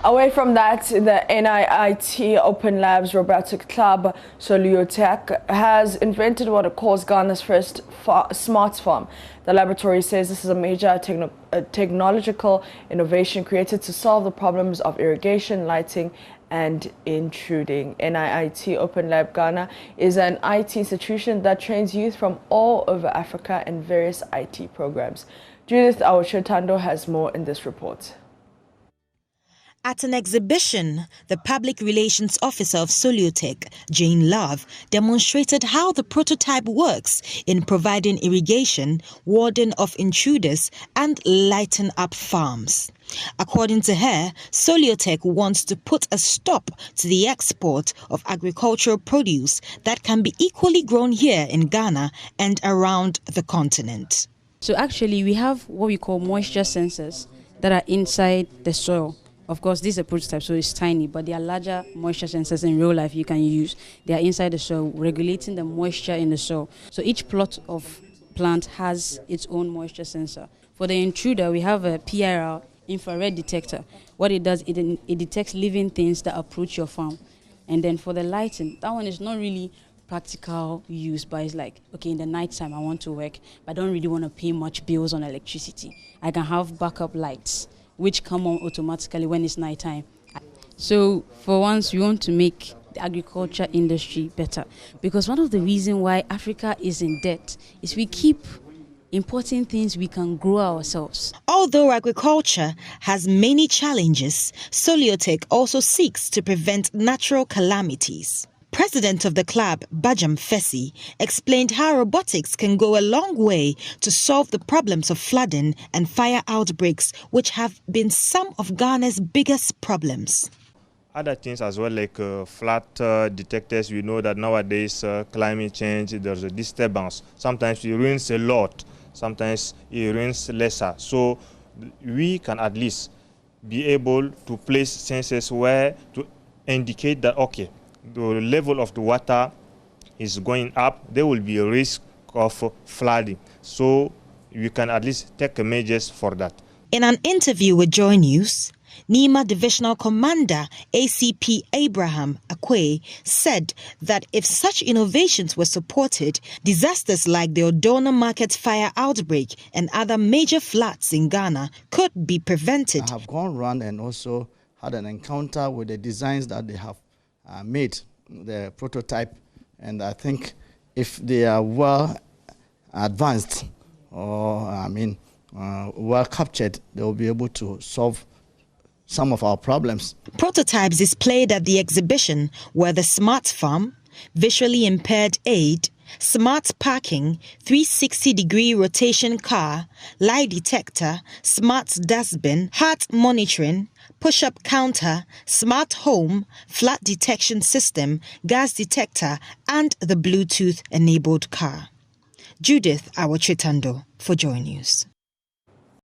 Away from that, the NIIT OpenLabs Robotics Club, Soliotech, has invented what it calls Ghana's first smart farm. The laboratory says this is a major technological innovation created to solve the problems of irrigation, lighting, and intruding. NIIT OpenLabs Ghana is an IT institution that trains youth from all over Africa in various IT programs. Judith Awachotando has more in this report. At an exhibition, the Public Relations Officer of Soliotech, Jane Love, demonstrated how the prototype works in providing irrigation, warding off intruders, and lighting up farms. According to her, Soliotech wants to put a stop to the export of agricultural produce that can be equally grown here in Ghana and around the continent. So actually, we have what we call moisture sensors that are inside the soil. Of course, this is a prototype, so it's tiny, but there are larger moisture sensors in real life you can use. They are inside the soil, regulating the moisture in the soil. So each plot of plant has its own moisture sensor. For the intruder, we have a PIR, infrared detector. What it does, it detects living things that approach your farm. And then for the lighting, that one is not really practical use, but it's like, okay, in the night time I want to work, but I don't really want to pay much bills on electricity. I can have backup lights, which come on automatically when it's nighttime. So for once, we want to make the agriculture industry better, because one of the reasons why Africa is in debt is we keep importing things we can grow ourselves. Although agriculture has many challenges, Soliotech also seeks to prevent natural calamities. President of the club, Bajam Fesi, explained how robotics can go a long way to solve the problems of flooding and fire outbreaks, which have been some of Ghana's biggest problems. Other things as well, like flood detectors. We know that nowadays climate change, there's a disturbance. Sometimes it rains a lot, sometimes it rains lesser. So we can at least be able to place sensors where to indicate that, okay, the level of the water is going up, there will be a risk of flooding. So you can at least take measures for that. In an interview with JoyNews, Nima Divisional Commander ACP Abraham Akwe said that if such innovations were supported, disasters like the Odona Market fire outbreak and other major floods in Ghana could be prevented. I have gone around and also had an encounter with the designs that they have made, the prototype, and I think if they are well advanced or well captured, they will be able to solve some of our problems. Prototypes displayed at the exhibition were the Smart Farm, Visually Impaired Aid, Smart Parking, 360-degree rotation car, lie detector, smart dustbin, heart monitoring, push-up counter, smart home, flood detection system, gas detector, and the Bluetooth-enabled car. Judith Awachotando for JoyNews.